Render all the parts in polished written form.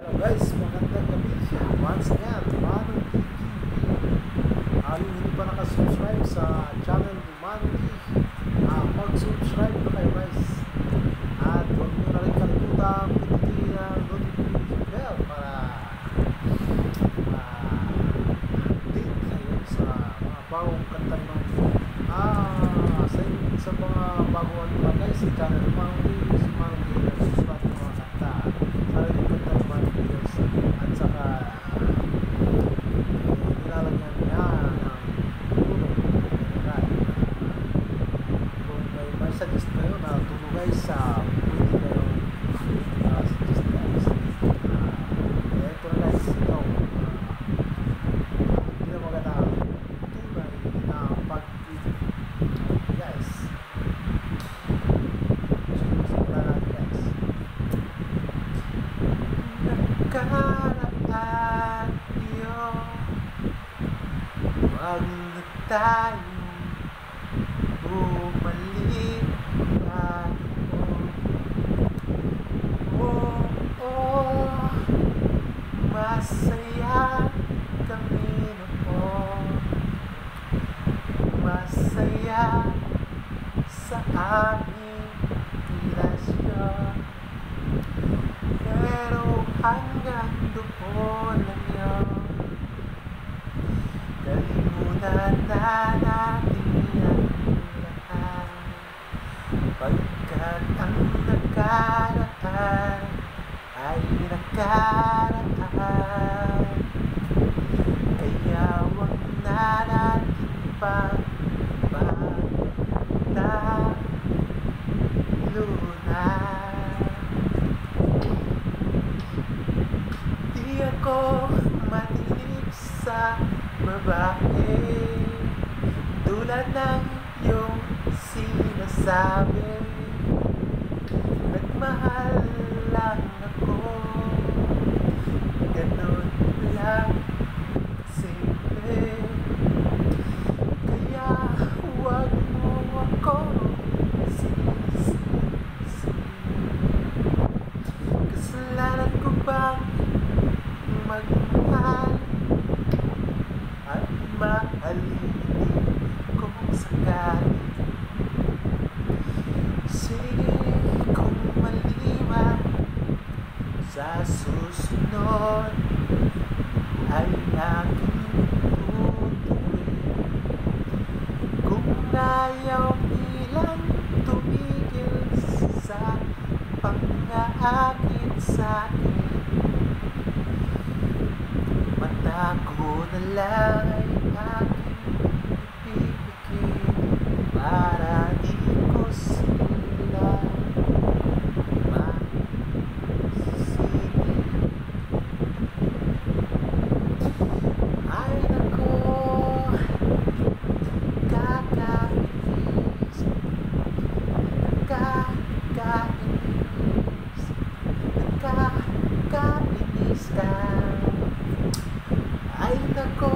Hello guys, magandang gabi. Once again, Manong TV. Yung hindi pa nakasubscribe sa channel ni Manong TV, mag-subscribe na kayo guys. At huwag nyo na rin kalimutan pindutin ang notification bell para update kayo sa mga bagong kanta ni Manong TV. Sa mga baguhan pa guys, sa channel ni Manong TV, si Manong TV, subscribe ng mga kanta. Para rin kanta ni Manong TV guys. At saka nilalagyan niya ng tulong. Kung may suggest kayo na tulong guys, pwede kayo suggest guys. Ito na guys, ito hindi na maganda tunay na pag-ibig guys. Simula natin guys. Nagkaraan yun, wag na tayo bumalik oo, masaya kami noon, masaya sa aming relasyon. Pero hanggang doon lang yun, kalimutan na natin ang lahat, pagkat ang nakaraan ay nakaraan. Kaya wag na natin pang pagtalunan. Di ako matinip sa babae tulad ng iyong sinasabi. Nagmahal lang ako, ganun lang simple. Kaya huwag mo ako sisisi. Kasalanan ko bang magmahal at mahalin kung sakali? Sige kung mali man, sa susunod ay aking tutuwin. Kung ayaw nilang tumigil sa pang-aakit sa'kin, mata ko na lang ay aking ipipikit para di ko sila masisingit. Ay nako, kakainis, nakakainis, nakakainis ka. Ay nako,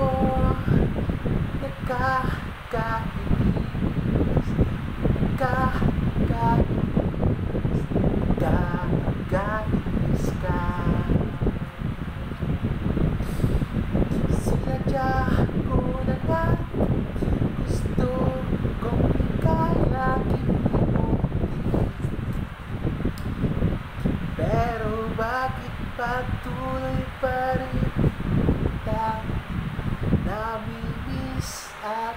nakakainis, nakakainis ka. Sinadya ko na nga, gusto kong ika'y laging imuti. Pero bakit patuloy pa rin kita namimiss at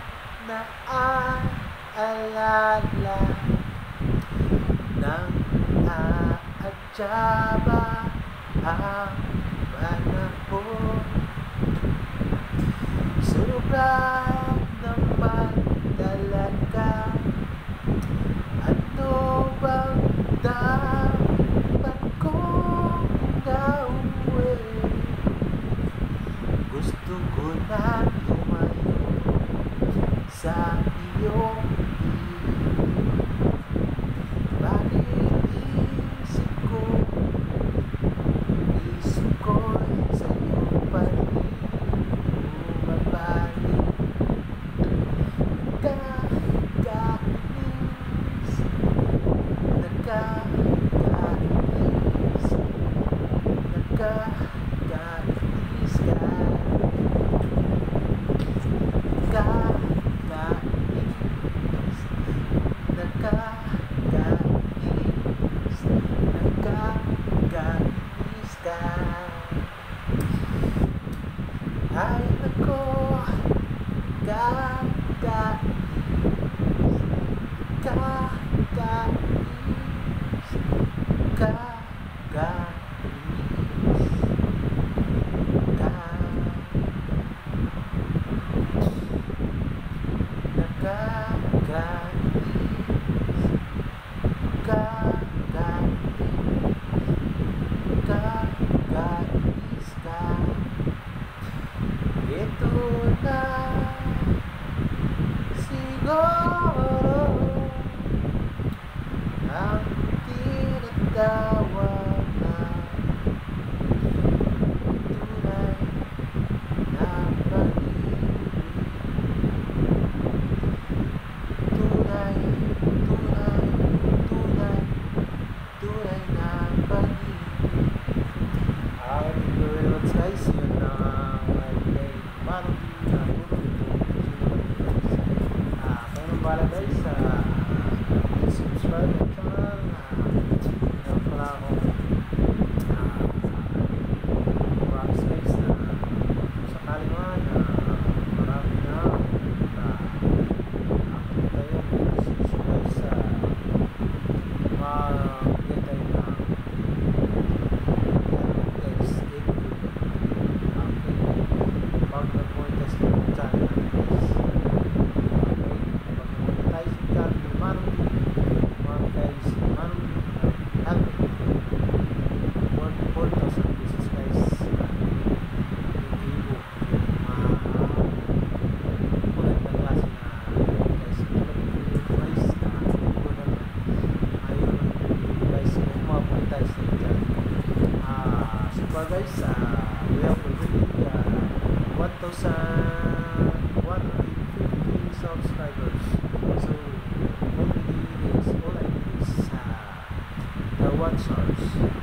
naaalala? Nang aadya ba ang panahon? Sobra naman talaga. Ano bang dapat kong gawin? Gusto ko na tumayo sa iyong piling. Bakit isip ko pa guys, we have already 1,150 subscribers. So only is all I need is the 1 stars.